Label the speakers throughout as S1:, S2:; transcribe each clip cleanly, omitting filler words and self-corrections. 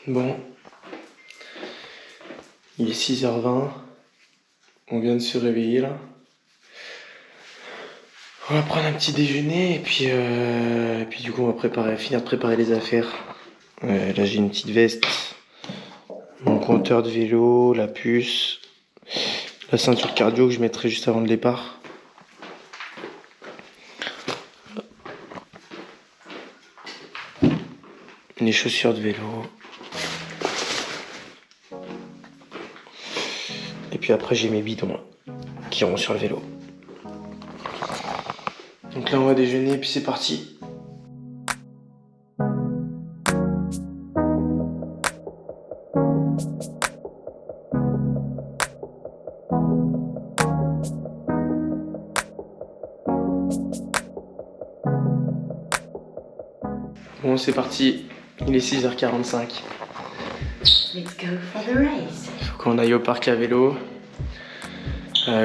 S1: Bon, il est 6h20, on vient de se réveiller là. On va prendre un petit déjeuner et puis du coup on va finir de préparer les affaires. Là j'ai une petite veste, mon compteur de vélo, la puce, la ceinture cardio que je mettrai juste avant le départ. Les chaussures de vélo. Et puis après j'ai mes bidons qui iront sur le vélo. Donc là on va déjeuner et puis c'est parti. Bon c'est parti, il est 6h45.
S2: Let's go for the race.
S1: Il faut qu'on aille au parc à vélo,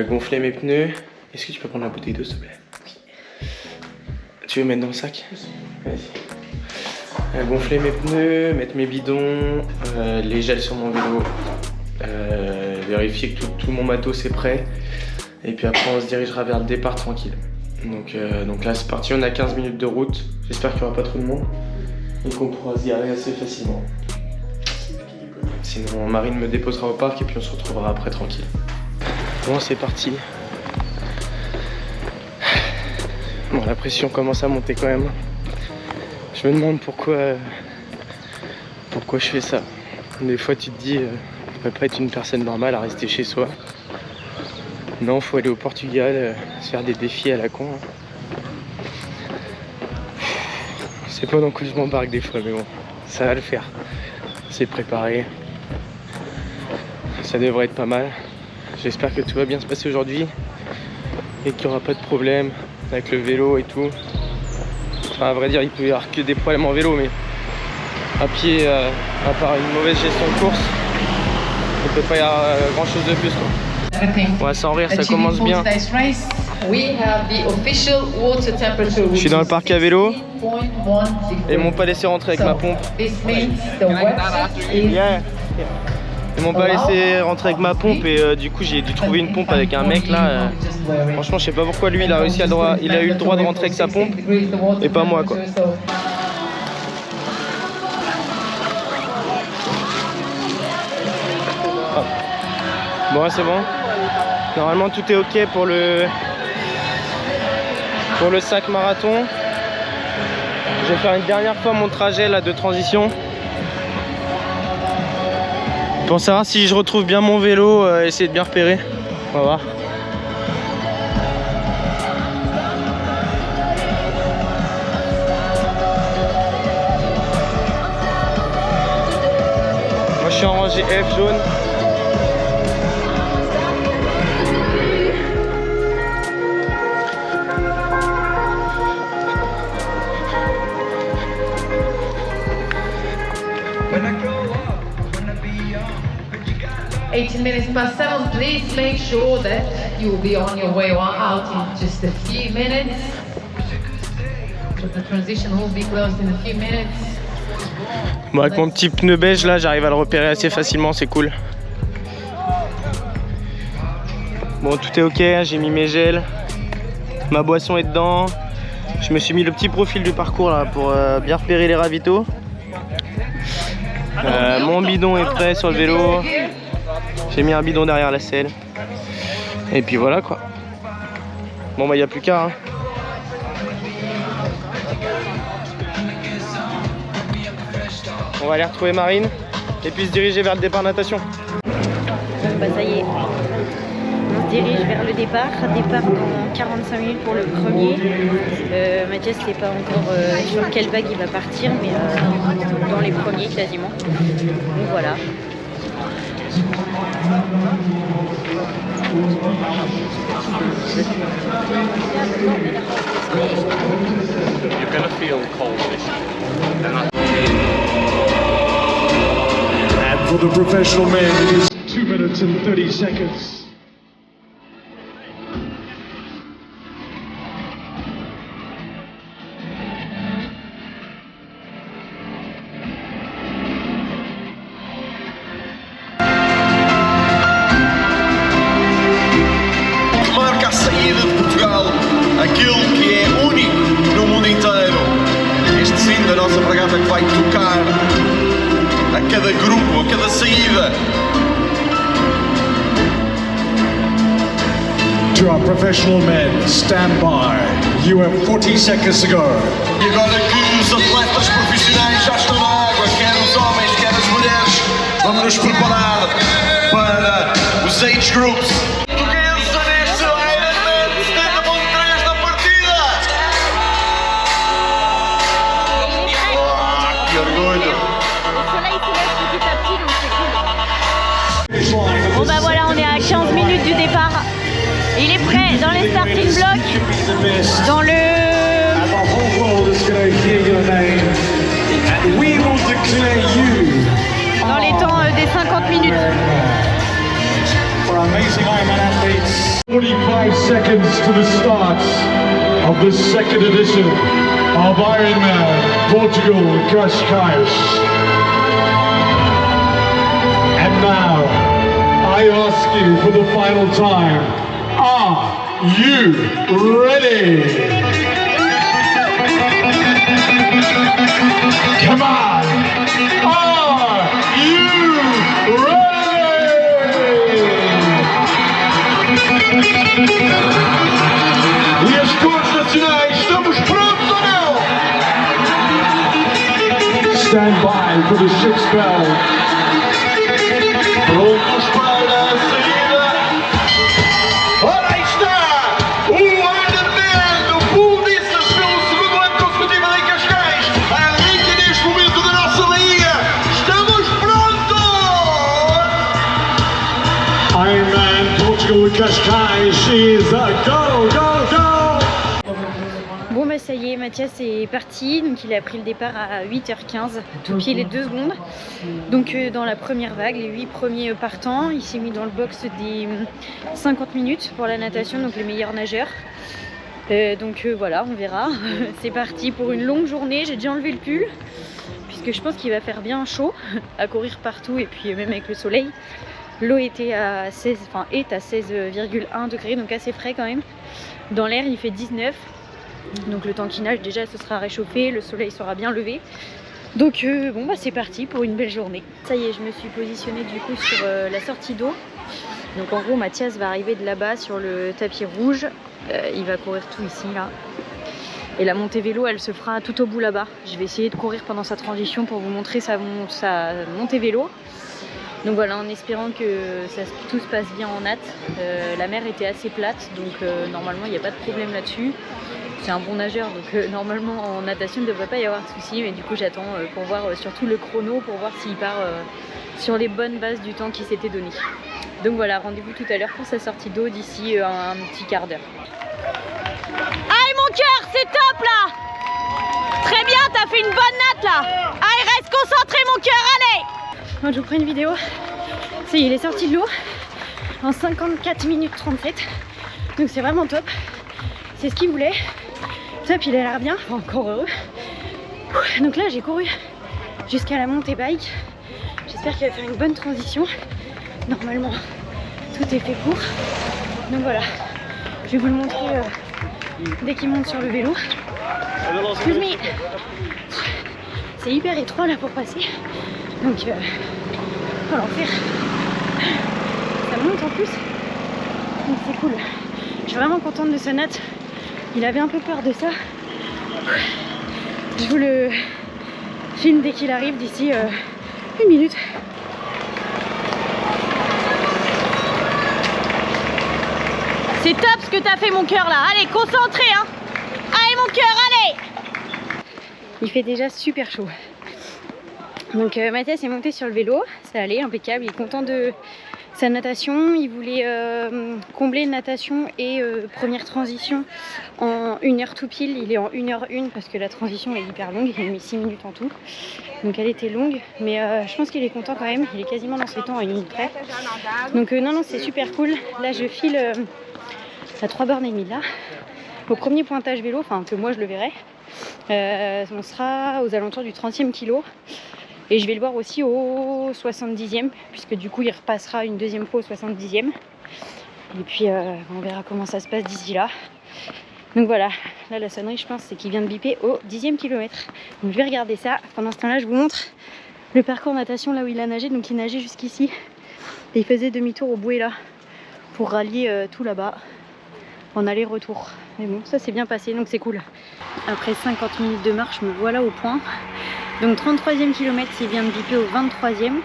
S1: gonfler mes pneus. Est-ce que tu peux prendre la bouteille d'eau s'il te plaît? Tu veux mettre dans le sac? Vas-y. Gonfler mes pneus, mettre mes bidons, les gels sur mon vélo, vérifier que tout mon matos est prêt. Et puis après on se dirigera vers le départ tranquille. Donc là c'est parti, on a 15 minutes de route. J'espère qu'il n'y aura pas trop de monde et qu'on pourra se garer assez facilement. Sinon Marine me déposera au parc et puis on se retrouvera après tranquille. Bon c'est parti. Bon la pression commence à monter quand même. Je me demande pourquoi je fais ça. Des fois tu te dis on peut pas être une personne normale à rester chez soi. Non, faut aller au Portugal, se faire des défis à la con. Je sais pas dans quoi je m'embarque des fois, mais bon, ça va le faire. C'est préparé. Ça devrait être pas mal. J'espère que tout va bien se passer aujourd'hui et qu'il n'y aura pas de problème avec le vélo et tout. Enfin, à vrai dire, il peut y avoir que des problèmes en vélo, mais à pied, à part une mauvaise gestion de course, il peut pas y avoir grand chose de plus, quoi. Ouais, sans rire, ça commence bien. Je suis dans le parc à vélo et ils m'ont pas laissé rentrer avec ma pompe. Yeah. Ils m'ont pas laissé rentrer avec ma pompe et du coup j'ai dû trouver une pompe avec un mec là. Franchement, je sais pas pourquoi lui il a réussi il a eu le droit de rentrer avec sa pompe et pas moi quoi. Ah. Bon, c'est bon. Normalement tout est ok pour le sac marathon. Je vais faire une dernière fois mon trajet là de transition pour savoir si je retrouve bien mon vélo, essayer de bien repérer. On va voir. Moi je suis en rangée F jaune.
S2: Minutes past 7, please make sure that you'll be on your way out in just a few minutes. But the transition will be closed in a few minutes.
S1: Bon, avec mon petit pneu beige là, j'arrive à le repérer assez facilement, c'est cool. Bon, tout est ok, j'ai mis mes gels, ma boisson est dedans. Je me suis mis le petit profil du parcours là pour bien repérer les ravitaux. Mon bidon est prêt sur le vélo. J'ai mis un bidon derrière la selle. Et puis voilà quoi. Bon bah y a plus qu'à hein. On va aller retrouver Marine et puis se diriger vers le départ natation.
S3: Bah ça y est, on se dirige vers le départ dans 45 minutes pour le premier. Mathias n'est pas encore sur quelle vague il va partir, mais dans les premiers quasiment. Donc voilà.
S4: You're gonna feel coldish.
S5: And for the professional man, it is 2 minutes and 30 seconds.
S6: da nossa fragata que vai tocar a cada grupo, a cada saída.
S5: To our professional men, stand by. You have 40 seconds to go.
S6: E agora que os atletas profissionais já estão na água, quer os homens, quer as mulheres, vamos nos preparar para os age groups. Portuguesa neste Ironman 70.3 da partida! Que orgulho!
S3: Bon bah voilà, on est à 15 minutes du départ. Il est prêt dans les starting blocks, dans le... dans les temps des 50 minutes.
S5: For amazing Ironman athletes, 45 seconds to the start of the second edition of Ironman Portugal Cascais. And now, I ask you for the final time, are you ready? Come on! Are you ready? E as cores nacionais, estamos prontos ou não? Stand by for the sixth bell.
S6: Prontos para a saída. Ora aí está! O Ironman, o Full Distance pelo segundo ano consecutivo em Cascais. Arranca neste momento da nossa Bahia. Estamos prontos!
S5: Ironman Portugal Cascais is a go, go, go!
S3: Bon bah ça y est, Mathias est parti, donc il a pris le départ à 8h15, tout pile les 2 secondes. Donc dans la première vague, les 8 premiers partants, il s'est mis dans le box des 50 minutes pour la natation, donc les meilleurs nageurs. Donc voilà, on verra. C'est parti pour une longue journée, j'ai déjà enlevé le pull, puisque je pense qu'il va faire bien chaud à courir partout et puis même avec le soleil. L'eau était à 16, enfin est à 16,1 degrés, donc assez frais quand même. Dans l'air il fait 19. Donc le temps qu'il nage déjà ce sera réchauffé, le soleil sera bien levé. Donc bon bah c'est parti pour une belle journée. Ça y est, je me suis positionnée du coup sur la sortie d'eau. Donc en gros Mathias va arriver de là-bas sur le tapis rouge. Il va courir tout ici là. Et la montée vélo elle se fera tout au bout là-bas. Je vais essayer de courir pendant sa transition pour vous montrer sa montée vélo. Donc voilà, en espérant que tout se passe bien en natte. La mer était assez plate, donc normalement il n'y a pas de problème là-dessus. C'est un bon nageur, donc normalement en natation il ne devrait pas y avoir de soucis, mais du coup j'attends pour voir surtout le chrono, pour voir s'il part sur les bonnes bases du temps qu'il s'était donné. Donc voilà, rendez-vous tout à l'heure pour sa sortie d'eau d'ici un petit quart d'heure. Allez mon cœur, c'est top là! Très bien, t'as fait une bonne natte là! Allez, reste concentré mon cœur, allez! Donc, je vous prends une vidéo. Ça y est, il est sorti de l'eau en 54 minutes 37. Donc c'est vraiment top. C'est ce qu'il voulait. Top, il a l'air bien, enfin, encore heureux. Donc là j'ai couru jusqu'à la montée bike. J'espère qu'il va faire une bonne transition. Normalement tout est fait pour. Donc voilà, je vais vous le montrer dès qu'il monte sur le vélo. Excuse me. C'est hyper étroit là pour passer. Donc on va l'enfer. Ça monte en plus. Donc c'est cool. Je suis vraiment contente de sa natte. Il avait un peu peur de ça. Je vous le filme dès qu'il arrive d'ici 1 minute. C'est top ce que t'as fait mon cœur là. Allez, concentré hein. Allez mon cœur, allez. Il fait déjà super chaud. Donc Mathias est monté sur le vélo. Ça allait, impeccable. Il est content de sa natation. Il voulait combler natation et première transition en 1 heure tout pile. Il est en 1h01 parce que la transition est hyper longue. Il a mis 6 minutes en tout. Donc elle était longue. Mais je pense qu'il est content quand même. Il est quasiment dans ses temps à 1 minute près. Donc non, c'est super cool. Là je file à 3 bornes et demie là. Au premier pointage vélo, enfin que moi je le verrai. On sera aux alentours du 30e kilo. Et je vais le voir aussi au 70e, puisque du coup il repassera une deuxième fois au 70e. Et puis on verra comment ça se passe d'ici là. Donc voilà, là la sonnerie je pense c'est qu'il vient de biper au 10e kilomètre. Donc je vais regarder ça. Pendant ce temps là je vous montre le parcours natation là où il a nagé. Donc il nageait jusqu'ici et il faisait demi-tour au bouée là pour rallier tout là-bas en aller-retour. Mais bon, ça s'est bien passé donc c'est cool. Après 50 minutes de marche, me voilà au point. Donc 33e kilomètre, il vient de biper au 23e.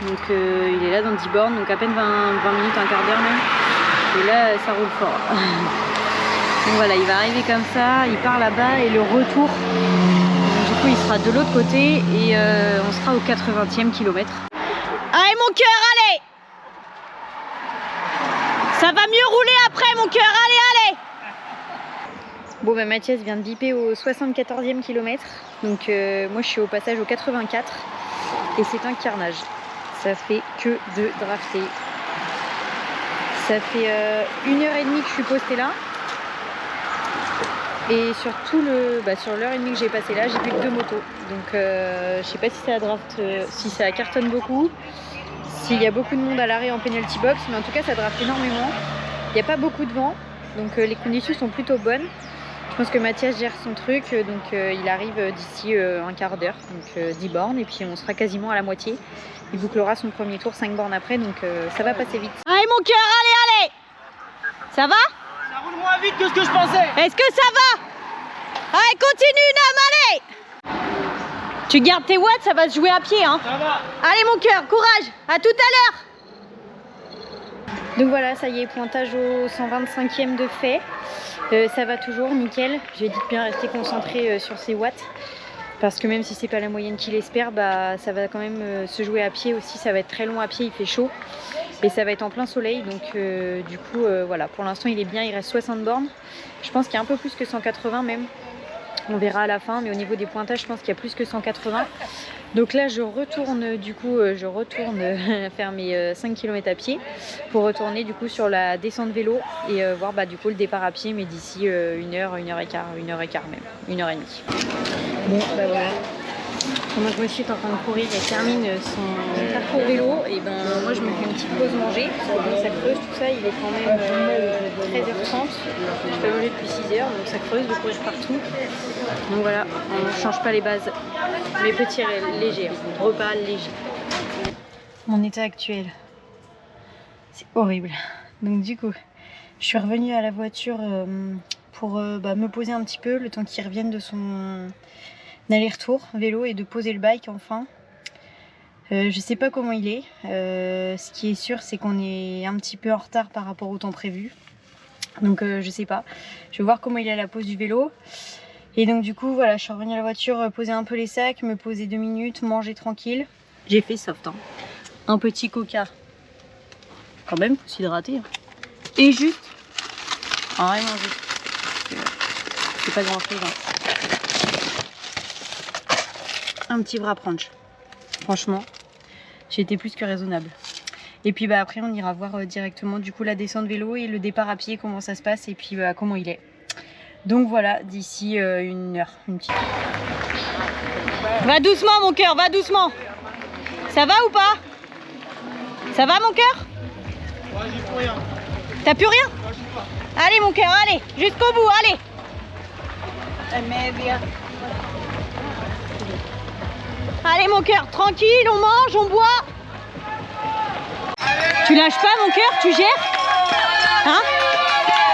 S3: Donc il est là dans 10 bornes, donc à peine 20 minutes, un quart d'heure même. Et là ça roule fort. Donc voilà, il va arriver comme ça, il part là-bas et le retour, donc, du coup il sera de l'autre côté et on sera au 80e kilomètre. Allez mon cœur, allez! Ça va mieux rouler après mon cœur, allez, allez! Bon bah Mathias vient de biper au 74e kilomètre, donc moi je suis au passage au 84 et c'est un carnage. Ça fait que de drafter. Ça fait 1h30 que je suis postée là. Et sur sur l'heure et demie que j'ai passé là, j'ai plus que 2 motos. Donc je sais pas si ça draft, si ça cartonne beaucoup, s'il y a beaucoup de monde à l'arrêt en penalty box, mais en tout cas ça draft énormément. Il n'y a pas beaucoup de vent, donc les conditions sont plutôt bonnes. Je pense que Mathias gère son truc, donc il arrive d'ici un quart d'heure, donc 10 bornes, et puis on sera quasiment à la moitié. Il bouclera son premier tour 5 bornes après, donc ça va passer vite. Allez mon cœur, allez, allez! Ça va?
S1: Ça roule moins vite que ce que je pensais.
S3: Est-ce que ça va? Allez, continue, Nam, allez! Tu gardes tes watts, ça va se jouer à pied, hein.
S1: Ça va.
S3: Allez, mon cœur, courage! À tout à l'heure! Donc voilà, ça y est, pointage au 125e de fait. Ça va toujours, nickel. J'ai dit de bien rester concentré sur ses watts. Parce que même si c'est pas la moyenne qu'il espère, bah, ça va quand même se jouer à pied aussi. Ça va être très long à pied, il fait chaud. Et ça va être en plein soleil, donc du coup voilà, pour l'instant il est bien, il reste 60 bornes. Je pense qu'il y a un peu plus que 180 même. On verra à la fin, mais au niveau des pointages, je pense qu'il y a plus que 180. Donc là je retourne faire mes 5 km à pied pour retourner du coup sur la descente vélo et voir du coup le départ à pied, mais d'ici 1 heure, 1 heure et quart même, 1 heure et demie. Bon bah voilà. Pendant que monsieur est en train de courir et termine son parcours vélo, et ben moi je me fais une petite pause manger, parce que bon, ça creuse tout ça, il est quand même 13h30, je peux manger depuis 6h, donc ça creuse de courir partout. Donc voilà, on ne change pas les bases, mais petits légers, repas léger. Mon état actuel, c'est horrible. Donc du coup, je suis revenue à la voiture pour me poser un petit peu, le temps qu'il revienne de son aller-retour vélo et de poser le bike enfin. Je sais pas comment il est. Ce qui est sûr, c'est qu'on est un petit peu en retard par rapport au temps prévu. Donc je sais pas. Je vais voir comment il est à la pose du vélo. Et donc du coup voilà, je suis revenue à la voiture, poser un peu les sacs, me poser 2 minutes, manger tranquille. J'ai fait soft, hein. Un petit coca. Quand même, faut s'hydrater. Hein. Et juste. Vraiment juste. C'est pas grand chose. Hein. Un petit wrap ranch. Franchement, j'ai été plus que raisonnable. Et puis après on ira voir directement du coup la descente vélo et le départ à pied, comment ça se passe et puis comment il est. Donc voilà, d'ici 1 heure, une petite. Va doucement mon cœur, va doucement. Ça va ou pas? Ça va mon cœur?
S1: Ouais, j'ai plus rien.
S3: T'as plus rien?
S1: Ouais, j'ai pas.
S3: Allez mon cœur, allez, jusqu'au bout, allez. Allez mon cœur, tranquille, on mange, on boit. Tu lâches pas mon cœur, tu gères? Hein?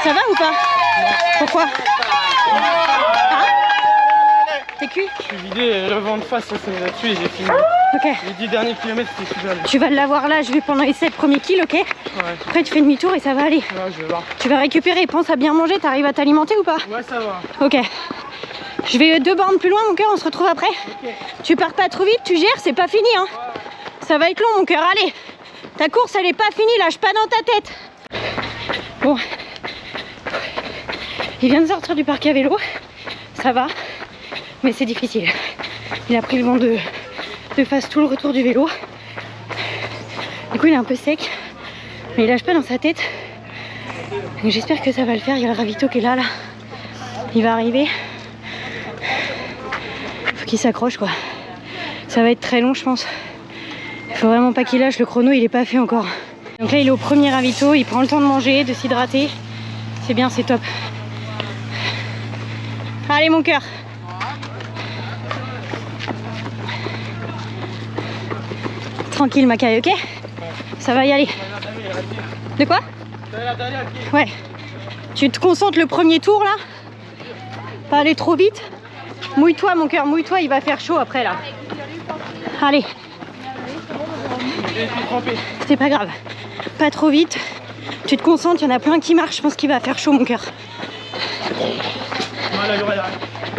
S3: Ça va ou pas? Pourquoi? Hein? T'es cuit?
S1: Je suis vidé, le vent de face, ça m'a là-dessus et j'ai fini.
S3: Ok.
S1: Les 10 derniers kilomètres, c'était super.
S3: Tu vas l'avoir là, je vais pendant les 7 premiers kills, ok?
S1: Ouais.
S3: Après tu fais demi-tour et ça va aller.
S1: Ouais, je vais voir.
S3: Tu vas récupérer, pense à bien manger, t'arrives à t'alimenter ou pas?
S1: Ouais, ça va.
S3: Ok. Je vais 2 bornes plus loin mon cœur, on se retrouve après.
S1: Ok.
S3: Tu pars pas trop vite, tu gères, c'est pas fini hein. Ça va être long mon cœur, allez. Ta course elle est pas finie, lâche pas dans ta tête. Bon. Il vient de sortir du parc à vélo. Ça va, mais c'est difficile. Il a pris le vent de face tout le retour du vélo. Du coup il est un peu sec, mais il lâche pas dans sa tête. Donc j'espère que ça va le faire, il y a le ravito qui est là. Il va arriver. Faut qu'il s'accroche quoi. Ça va être très long je pense. Il faut vraiment pas qu'il lâche, le chrono il est pas fait encore. Donc là il est au premier ravito, il prend le temps de manger, de s'hydrater. C'est bien, c'est top. Allez mon cœur. Tranquille Macaille, ok? Ça va y aller. De quoi? Ouais. Tu te concentres le premier tour là. Pas aller trop vite. Mouille-toi mon cœur, mouille-toi, il va faire chaud après là. Allez. C'est pas grave. Pas trop vite. Tu te concentres, il y en a plein qui marchent. Je pense qu'il va faire chaud mon cœur.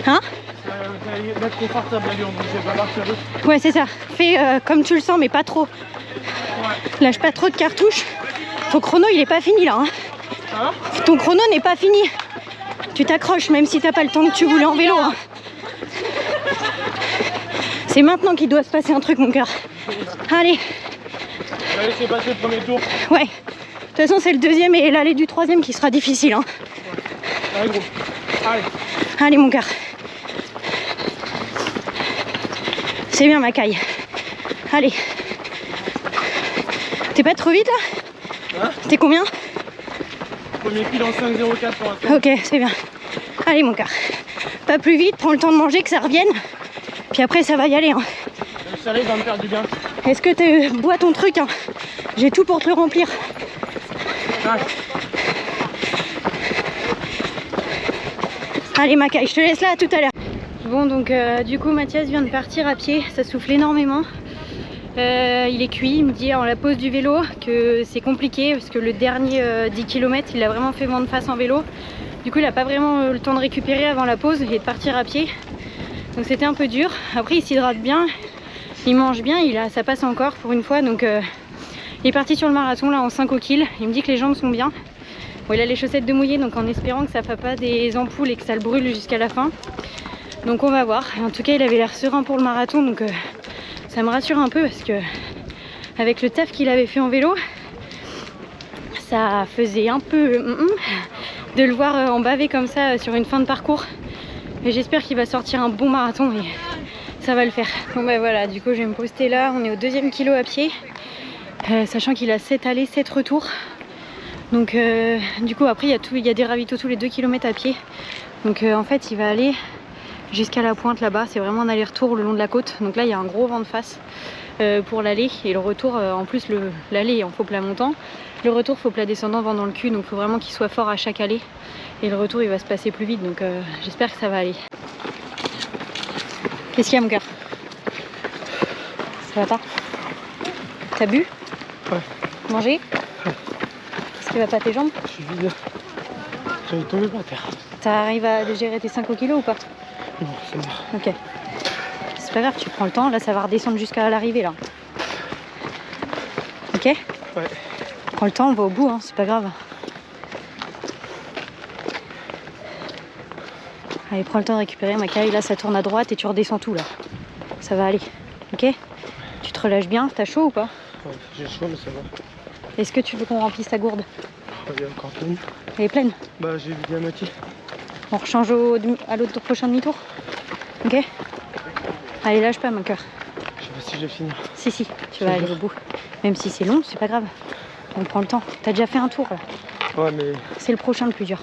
S3: Hein? Ouais c'est ça. Fais comme tu le sens mais pas trop. Lâche pas trop de cartouches. Ton chrono il est pas fini là. Hein? Ton chrono n'est pas fini. Tu t'accroches même si t'as pas le temps que tu voulais en vélo. Hein. C'est maintenant qu'il doit se passer un truc mon cœur. Allez.
S1: On va laisser passer le premier tour.
S3: Ouais. De toute façon c'est le deuxième et l'allée du troisième qui sera difficile. Hein.
S1: Allez gros. Allez.
S3: Allez mon cœur. C'est bien Macaille. Allez. T'es pas trop vite là?
S1: Hein?
S3: T'es combien?
S1: Premier pile en 5,04 pour l'instant.
S3: Ok, c'est bien. Allez mon cœur. Pas plus vite, prends le temps de manger que ça revienne. Puis après ça va y aller. Hein.
S1: Le salé va me faire du bien.
S3: Est-ce que tu bois ton truc hein? J'ai tout pour te le remplir.
S1: Ouais.
S3: Allez Macaille, je te laisse là, à tout à l'heure. Bon donc du coup Mathias vient de partir à pied, ça souffle énormément. Il est cuit, il me dit en la pause du vélo que c'est compliqué parce que le dernier 10 km il a vraiment fait vent de face en vélo. Du coup il n'a pas vraiment le temps de récupérer avant la pause et de partir à pied. Donc c'était un peu dur. Après il s'hydrate bien, il mange bien, ça passe encore pour une fois. Donc il est parti sur le marathon là en 5 au kill. Il me dit que les jambes sont bien. Bon, il a les chaussettes de mouillé donc en espérant que ça ne fasse pas des ampoules et que ça le brûle jusqu'à la fin. Donc on va voir. En tout cas il avait l'air serein pour le marathon donc ça me rassure un peu parce que avec le taf qu'il avait fait en vélo, ça faisait un peu de le voir en bavé comme ça sur une fin de parcours. Mais j'espère qu'il va sortir un bon marathon et ça va le faire. Bon bah voilà, du coup je vais me poster là, on est au 2e kilo à pied, sachant qu'il a 7 allées, 7 retours. Donc du coup après il y a des ravitaux tous les 2 km à pied. Donc en fait il va aller jusqu'à la pointe là-bas, c'est vraiment un aller-retour le long de la côte. Donc là il y a un gros vent de face pour l'aller et le retour, en plus l'aller en faux plat montant, le retour faux plat descendant, vent dans le cul, donc il faut vraiment qu'il soit fort à chaque allée et le retour il va se passer plus vite, donc j'espère que ça va aller. Qu'est-ce qu'il y a mon cœur? Ça va pas? T'as bu?
S1: Ouais.
S3: Mangé?
S1: Ouais.
S3: Qu'est-ce qui va pas tes jambes?
S1: Je suis vide. J'allais tomber par terre.
S3: T'arrives à gérer tes 5 au kilo ou pas?
S1: Non, c'est mort.
S3: Ok. C'est pas grave, tu prends le temps, là ça va redescendre jusqu'à l'arrivée là. Ok?
S1: Ouais.
S3: Prends le temps, on va au bout, hein, c'est pas grave. Allez, prends le temps de récupérer Macaille, là ça tourne à droite et tu redescends tout là. Ça va aller. Ok? Tu te relâches bien, t'as chaud ou pas?
S1: Ouais, j'ai chaud mais ça va.
S3: Est-ce que tu veux qu'on remplisse ta gourde?
S1: Elle est encore pleine.
S3: Elle est pleine?
S1: Bah j'ai vidé à moitié.
S3: On rechange à l'autre prochain demi-tour? Ok? Allez, lâche pas mon cœur.
S1: Je sais pas si je vais finir.
S3: Si, tu vas aller au bout. Même si c'est long, c'est pas grave. On prend le temps. T'as déjà fait un tour là.
S1: Ouais mais
S3: C'est le prochain le plus dur.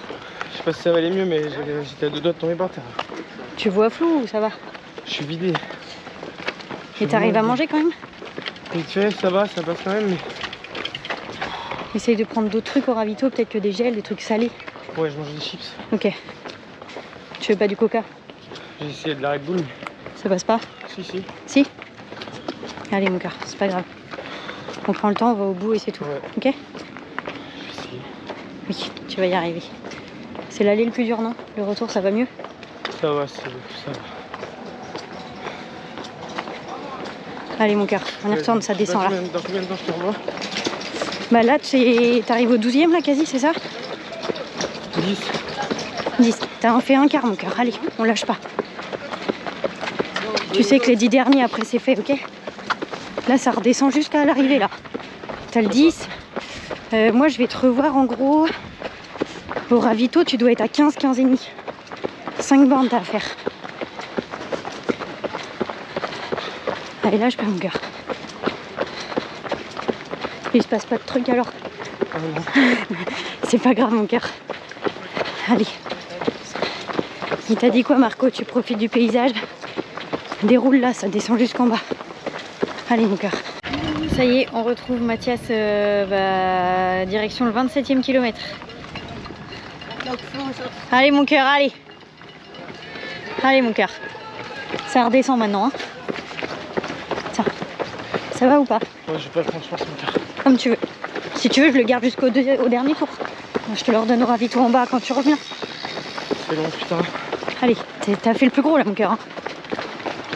S1: je sais pas si ça va aller mieux mais j'étais à 2 doigts de tomber par terre.
S3: Tu vois flou ou ça va?
S1: Je suis vidé.
S3: Et t'arrives à manger quand même?
S1: Vite fait, ça va, ça passe quand même mais...
S3: Essaye de prendre d'autres trucs au ravito, peut-être que des gels, des trucs salés.
S1: Ouais, je mange des chips.
S3: Ok. Tu veux pas du coca?
S1: J'ai essayé de la Red Bull mais...
S3: Ça passe pas?
S1: Si.
S3: Si? Allez mon cœur, c'est pas grave. On prend le temps, on va au bout et c'est tout.
S1: Ouais.
S3: Ok?
S1: Je vais essayer.
S3: Oui, tu vas y arriver. C'est l'aller le plus dur, non? Le retour, ça va mieux?
S1: Ça va, ça va.
S3: Allez mon cœur, on y retourne, ça descend là.
S1: Dans combien de temps je te revois?
S3: Bah là, t'arrives au 12e là quasi, c'est ça? 10. T'as fait un quart mon cœur, allez, on lâche pas. Tu sais que les 10 derniers après c'est fait, ok? Là ça redescend jusqu'à l'arrivée là. T'as le 10. Moi je vais te revoir en gros. Au ravito tu dois être à 15 et demi. 5 bornes t'as à faire. Allez lâche pas mon cœur. Il se passe pas de trucs alors. C'est pas grave mon cœur. Allez. Il t'a dit quoi Marco? Tu profites du paysage? Déroule là, ça descend jusqu'en bas. Allez mon cœur. Ça y est, on retrouve Mathias direction le 27e kilomètre. Allez mon cœur, allez. Allez mon cœur. Ça redescend maintenant. Hein. Tiens, ça va ou pas?
S1: Ouais, je vais pas le prendre, je pense, mon cœur.
S3: Comme tu veux. Si tu veux, je le garde jusqu'au dernier tour. Je te le redonne au ravito en bas quand tu reviens.
S1: C'est long, putain.
S3: Allez, t'as fait le plus gros là mon cœur. Hein.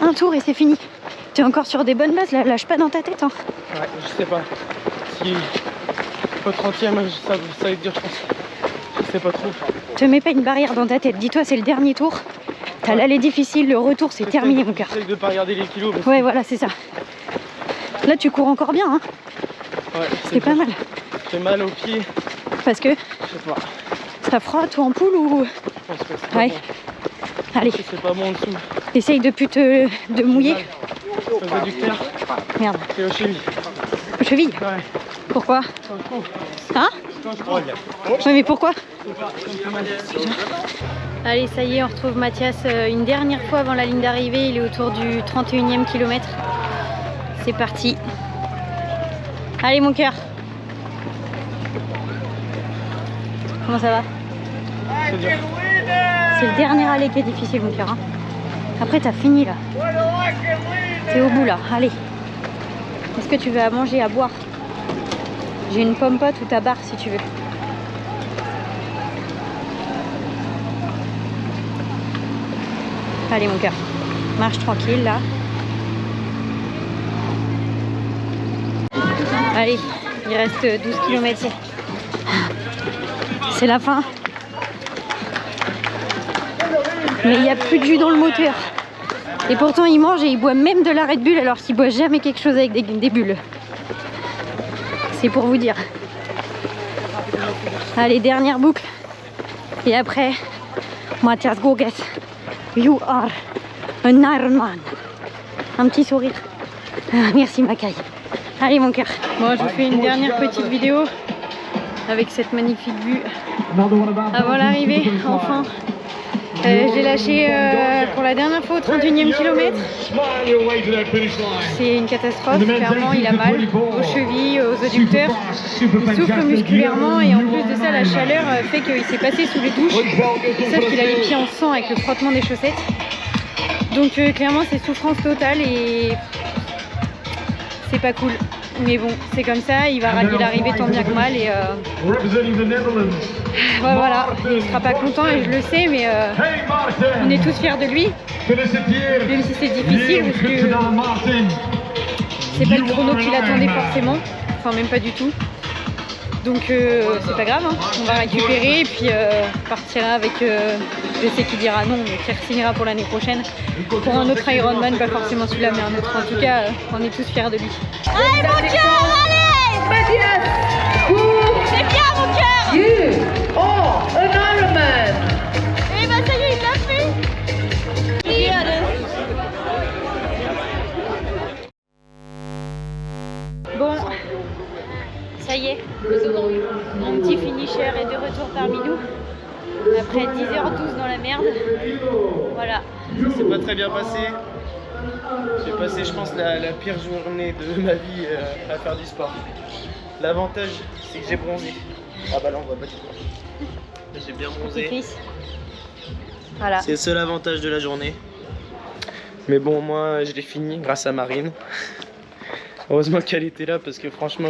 S3: Un tour et c'est fini. T'es encore sur des bonnes bases là, lâche pas dans ta tête. Hein.
S1: Ouais, je sais pas. Si au 30e, ça va être dur, je pense. Je sais pas trop.
S3: Te mets pas une barrière dans ta tête. Dis-toi, c'est le dernier tour. T'as l'allée difficile, le retour, c'est terminé mon cœur.
S1: J'essaie de pas regarder les kilos.
S3: Ouais, voilà, c'est ça. Là, tu cours encore bien. Hein.
S1: Ouais,
S3: c'est pas mal.
S1: J'ai mal aux pieds.
S3: Parce que
S1: je sais pas.
S3: T'as froid, toi en poule ou...
S1: Je pense que c'est
S3: ouais.
S1: Bon.
S3: Allez.
S1: C'est pas bon en dessous.
S3: Essaye de plus de mouiller.
S1: Aux adducteurs.
S3: Merde.
S1: Et aux chevilles.
S3: Aux chevilles?
S1: Ouais.
S3: Pourquoi? Hein? Ouais, mais pourquoi? Allez, ça y est, on retrouve Mathias une dernière fois avant la ligne d'arrivée. Il est autour du 31e kilomètre. C'est parti. Allez, mon cœur. Comment ça va? C'est le dernier aller qui est difficile, mon cœur. Hein. Après, t'as fini là. T'es au bout là. Allez. Est-ce que tu veux à manger, à boire? J'ai une pomme pote ou ta barre si tu veux. Allez mon cœur, marche tranquille là. Allez, il reste 12 km. C'est la fin. Mais il n'y a plus de jus dans le moteur. Et pourtant il mange et il boit même de la Red Bull alors qu'il boit jamais quelque chose avec des bulles. C'est pour vous dire. Allez, dernière boucle. Et après, Mathias Goges, you are an Ironman. Un petit sourire. Merci Macaille. Allez mon cœur. Bon, je vous fais une dernière petite vidéo avec cette magnifique vue avant l'arrivée, enfin. J'ai lâché pour la dernière fois au 31e kilomètre. C'est une catastrophe, clairement il a mal aux chevilles, aux adducteurs. Il souffre musculairement et en plus de ça la chaleur fait qu'il s'est passé sous les douches. Sauf qu'il a les pieds en sang avec le frottement des chaussettes. Donc clairement c'est souffrance totale et c'est pas cool. Mais bon, c'est comme ça, il va rallier l'arrivée tant bien que mal et ouais, voilà, il sera pas content et je le sais, mais on est tous fiers de lui, même si c'est difficile parce que c'est pas le chrono qu'il attendait forcément, enfin même pas du tout. Donc c'est pas grave, hein. On va récupérer et puis partira avec, je sais qui dira non, mais qui signera pour l'année prochaine pour un autre Ironman, pas forcément celui-là mais un autre. En tout cas, on est tous fiers de lui. Allez mon cœur, allez! C'est bien mon cœur!
S2: You are an Ironman!
S3: Et bah ça y est, il l'a fait! Bon, ça y est, mon petit finisher est de retour parmi nous. Après 10h12 dans la merde. Voilà.
S1: Ça s'est pas très bien passé. J'ai passé, je pense, la pire journée de ma vie à faire du sport. L'avantage, c'est que j'ai bronzé. Ah bah là, on voit pas du tout. J'ai bien bronzé.
S3: Voilà.
S1: C'est le seul avantage de la journée. Mais bon, moi, je l'ai fini grâce à Marine. Heureusement qu'elle était là parce que franchement,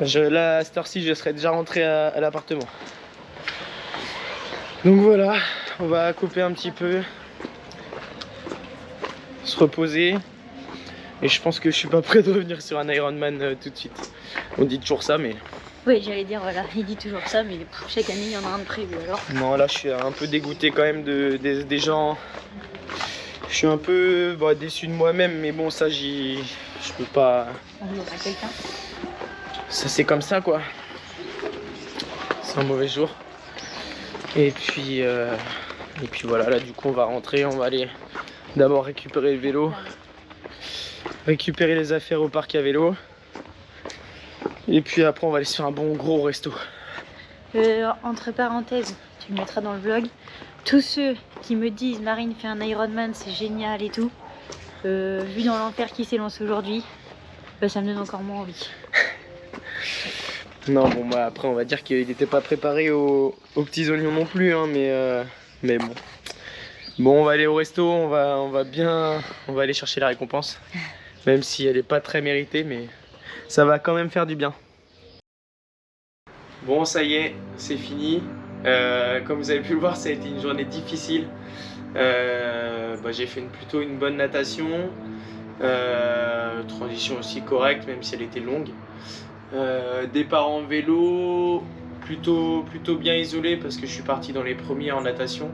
S1: là, à cette heure-ci, je serais déjà rentré à l'appartement. Donc voilà, on va couper un petit peu, se reposer. Et je pense que je suis pas prêt de revenir sur un Ironman tout de suite. On dit toujours ça, mais...
S3: Oui, j'allais dire, voilà, il dit toujours ça, mais chaque année, il y en a un de prévu alors.
S1: Non, là, je suis un peu dégoûté quand même des gens. Je suis un peu déçu de moi-même, mais bon, ça, je peux pas...
S3: On voit pas quelqu'un.
S1: Ça, c'est comme ça, quoi. C'est un mauvais jour. Et puis voilà, là, du coup, on va rentrer, on va aller d'abord récupérer le vélo. Récupérer les affaires au parc à vélo. Et puis après, on va aller se faire un bon gros resto.
S3: Entre parenthèses, tu le mettras dans le vlog. tous ceux qui me disent Marine fait un Ironman, c'est génial et tout, vu dans l'enfer qui s'élance aujourd'hui, bah, ça me donne encore moins envie.
S1: Non, bon, bah après, on va dire qu'il n'était pas préparé aux petits oignons non plus, hein, mais bon. Bon, on va aller au resto, on va aller chercher la récompense. Même si elle n'est pas très méritée, mais ça va quand même faire du bien. Bon, ça y est, c'est fini. Comme vous avez pu le voir, ça a été une journée difficile. J'ai fait plutôt une bonne natation. Transition aussi correcte, même si elle était longue. Départ en vélo, plutôt bien isolé parce que je suis parti dans les premiers en natation.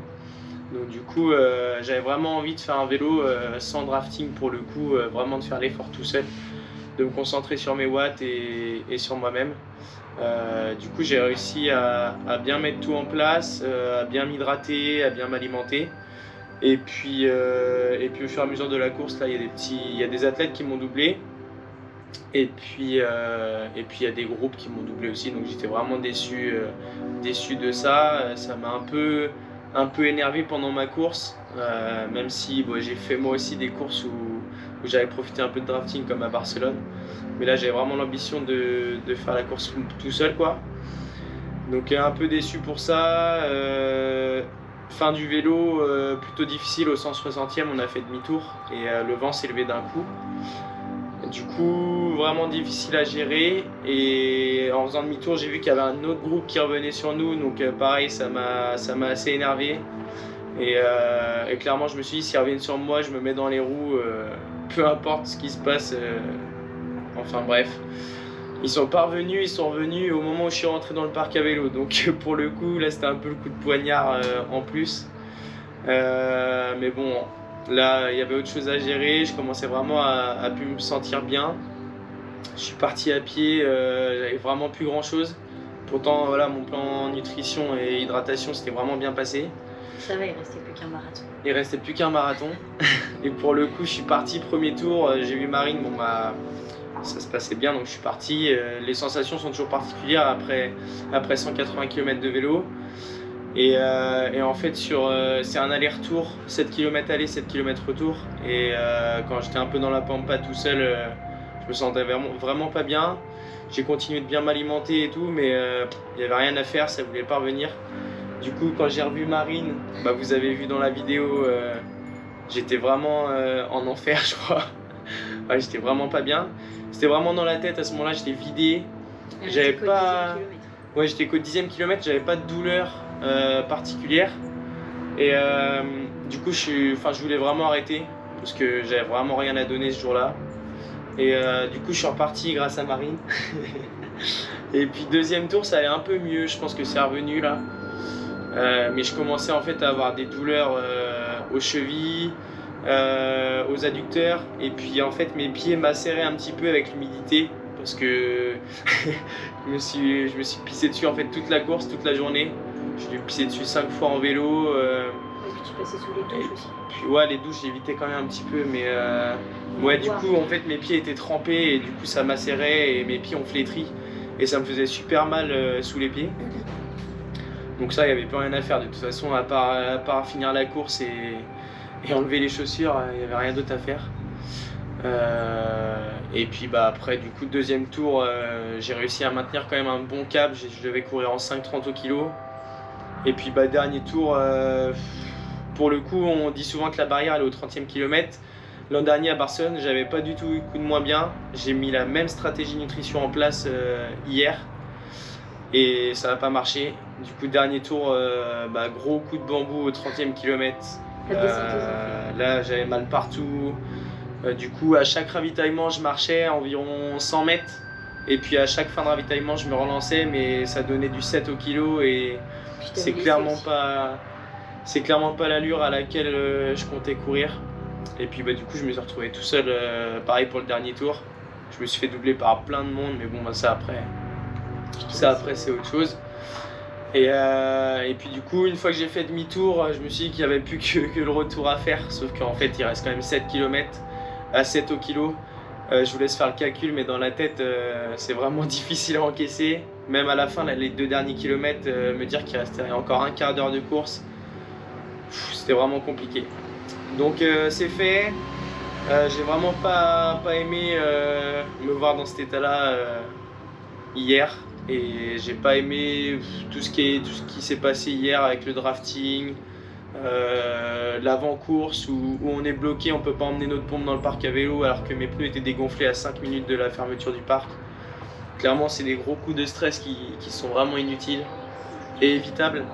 S1: Donc du coup, j'avais vraiment envie de faire un vélo sans drafting pour le coup, vraiment de faire l'effort tout seul, de me concentrer sur mes watts et sur moi-même. Du coup, j'ai réussi à bien mettre tout en place, à bien m'hydrater, à bien m'alimenter. Et puis au fur et à mesure de la course, là, il y a des athlètes qui m'ont doublé. Et puis il y a des groupes qui m'ont doublé aussi, donc j'étais vraiment déçu de ça. Ça m'a un peu énervé pendant ma course, même si j'ai fait moi aussi des courses où j'avais profité un peu de drafting comme à Barcelone. Mais là j'avais vraiment l'ambition de faire la course tout seul, quoi. Donc un peu déçu pour ça. Fin du vélo, plutôt difficile, au 160e on a fait demi-tour et le vent s'est levé d'un coup. Du coup, vraiment difficile à gérer, et en faisant demi-tour, j'ai vu qu'il y avait un autre groupe qui revenait sur nous, donc pareil, ça m'a assez énervé. Et clairement, je me suis dit, s'ils reviennent sur moi, je me mets dans les roues, peu importe ce qui se passe. Enfin bref, ils sont pas revenus, ils sont revenus au moment où je suis rentré dans le parc à vélo, donc pour le coup, là c'était un peu le coup de poignard en plus. Mais bon. Là, il y avait autre chose à gérer, je commençais vraiment à plus me sentir bien. Je suis parti à pied, j'avais vraiment plus grand chose. Pourtant, voilà, mon plan nutrition et hydratation s'était vraiment bien passé.
S3: Ça va, il restait plus qu'un marathon.
S1: Il restait plus qu'un marathon. Et pour le coup, je suis parti premier tour, j'ai vu Marine, ça se passait bien, donc je suis parti. Les sensations sont toujours particulières après 180 km de vélo. Et en fait, c'est un aller-retour, 7 km aller, 7 km retour. Et quand j'étais un peu dans la pampa tout seul, je me sentais vraiment pas bien. J'ai continué de bien m'alimenter et tout, mais il n'y avait rien à faire, ça voulait pas revenir. Du coup, quand j'ai revu Marine, vous avez vu dans la vidéo, j'étais vraiment en enfer, je crois. Ouais, j'étais vraiment pas bien. C'était vraiment dans la tête, à ce moment-là, j'étais vidé. J'avais pas... Ouais, j'étais qu'au 10e kilomètre, j'avais pas de douleur particulière. Et du coup, je voulais vraiment arrêter parce que j'avais vraiment rien à donner ce jour-là. Et du coup, je suis reparti grâce à Marine. Et puis deuxième tour, ça allait un peu mieux, je pense que c'est revenu là. Mais je commençais en fait à avoir des douleurs aux chevilles, aux adducteurs. Et puis en fait, mes pieds macéraient un petit peu avec l'humidité. Parce que je me suis pissé dessus en fait toute la course, toute la journée. J'ai dû pisser dessus 5 fois en vélo.
S3: Et puis tu passais sous les douches aussi.
S1: Puis ouais, les douches j'évitais quand même un petit peu, mais ouais, du coup en fait mes pieds étaient trempés et du coup ça macérait et mes pieds ont flétri et ça me faisait super mal sous les pieds. Donc ça, il n'y avait plus rien à faire de toute façon à part finir la course et enlever les chaussures, il n'y avait rien d'autre à faire. Et puis après du coup deuxième tour, j'ai réussi à maintenir quand même un bon cap. Je devais courir en 5,30 au kilo. Et puis dernier tour, pour le coup on dit souvent que la barrière elle est au 30e kilomètre. L'an dernier à Barcelone, j'avais pas du tout eu coup de moins bien. J'ai mis la même stratégie nutrition en place hier et ça n'a pas marché. Du coup dernier tour, gros coup de bambou au 30e kilomètre. Là j'avais mal partout. Du coup à chaque ravitaillement je marchais environ 100 mètres et puis à chaque fin de ravitaillement je me relançais, mais ça donnait du 7 au kilo et c'est clairement pas l'allure à laquelle je comptais courir. Et puis du coup je me suis retrouvé tout seul, pareil pour le dernier tour. Je me suis fait doubler par plein de monde, mais bon ça après c'est autre chose. Et puis du coup une fois que j'ai fait demi-tour, je me suis dit qu'il n'y avait plus que le retour à faire, sauf qu'en fait il reste quand même 7 km à 7 au kilo. Je vous laisse faire le calcul, mais dans la tête c'est vraiment difficile à encaisser. Même à la fin, les 2 derniers kilomètres, me dire qu'il restait encore un quart d'heure de course, c'était vraiment compliqué. Donc c'est fait. J'ai vraiment pas aimé me voir dans cet état-là hier. Et j'ai pas aimé tout ce qui s'est passé hier avec le drafting, l'avant-course où on est bloqué, on peut pas emmener notre pompe dans le parc à vélo alors que mes pneus étaient dégonflés à 5 minutes de la fermeture du parc. Clairement, c'est des gros coups de stress qui sont vraiment inutiles et évitables.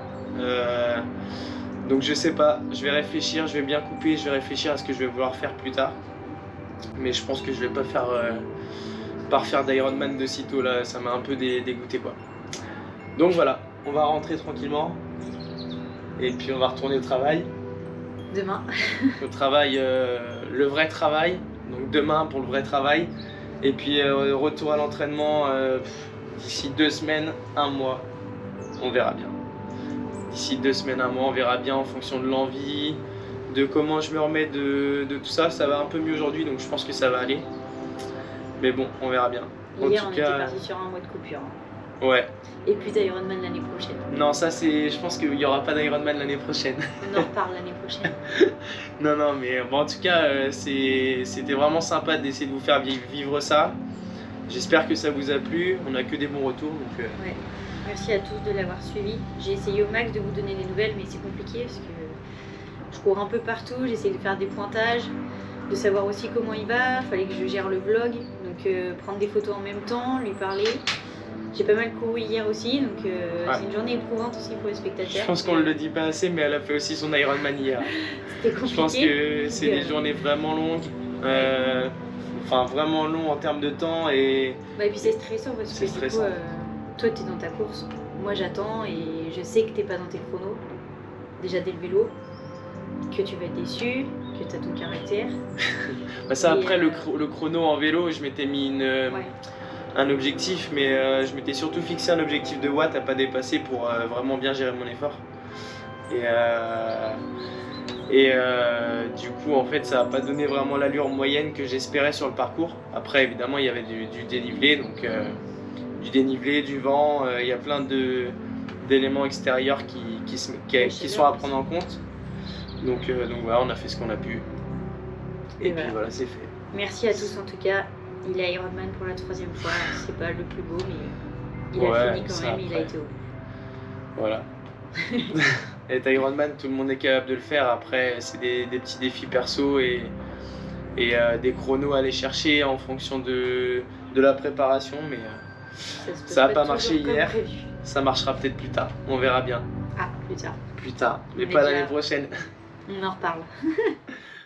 S1: Donc je sais pas, je vais réfléchir, je vais bien couper, je vais réfléchir à ce que je vais vouloir faire plus tard. Mais je pense que je vais pas faire d'Ironman de sitôt là, ça m'a un peu dégoûté quoi. Donc voilà, on va rentrer tranquillement et puis on va retourner au travail.
S3: Demain.
S1: Au travail, le vrai travail, donc demain pour le vrai travail. Et puis retour à l'entraînement d'ici 2 semaines, 1 mois, on verra bien. D'ici 2 semaines, 1 mois, on verra bien en fonction de l'envie, de comment je me remets de tout ça. Ça va un peu mieux aujourd'hui, donc je pense que ça va aller. Mais bon, on verra bien.
S3: Hier, on était parti sur 1 mois de coupure.
S1: Ouais.
S3: Et puis d'Ironman l'année prochaine.
S1: Non, ça c'est. Je pense qu'il n'y aura pas d'Ironman l'année prochaine.
S3: On en reparle l'année prochaine.
S1: Non, mais bon, en tout cas, c'était vraiment sympa d'essayer de vous faire vivre ça. J'espère que ça vous a plu. On n'a que des bons retours. Donc,
S3: ouais. Merci à tous de l'avoir suivi. J'ai essayé au max de vous donner des nouvelles, mais c'est compliqué parce que je cours un peu partout. J'essaie de faire des pointages, de savoir aussi comment il va. Il fallait que je gère le vlog, donc prendre des photos en même temps, lui parler. J'ai pas mal couru hier aussi, donc c'est une journée éprouvante aussi pour les spectateurs.
S1: Je pense qu'on ne le dit pas assez, mais elle a fait aussi son Ironman hier.
S3: C'était compliqué.
S1: Je pense que c'est des journées vraiment longues, enfin vraiment longues en termes de temps et
S3: puis c'est stressant parce que du coup, toi t'es dans ta course, moi j'attends et je sais que t'es pas dans tes chronos, déjà dès le vélo, que tu vas être déçu, que t'as ton caractère.
S1: Ça après le chrono en vélo, je m'étais mis un objectif, mais je m'étais surtout fixé un objectif de watts à pas dépasser pour vraiment bien gérer mon effort. Et du coup, en fait, ça n'a pas donné vraiment l'allure moyenne que j'espérais sur le parcours. Après, évidemment, il y avait du dénivelé, donc du dénivelé, du vent, il y a plein d'éléments extérieurs qui sont à prendre en compte. Donc voilà, on a fait ce qu'on a pu. Et puis voilà, c'est fait.
S3: Merci à tous en tout cas. Il est Ironman pour la 3e fois, c'est pas le plus beau, mais il a fini quand même, il a été au bout.
S1: Voilà. Être Ironman, tout le monde est capable de le faire. Après, c'est des petits défis perso et des chronos à aller chercher en fonction de la préparation. Mais ça n'a pas marché hier, ça marchera peut-être plus tard, on verra bien.
S3: Ah, plus tard.
S1: Plus tard, mais pas l'année prochaine.
S3: On en reparle.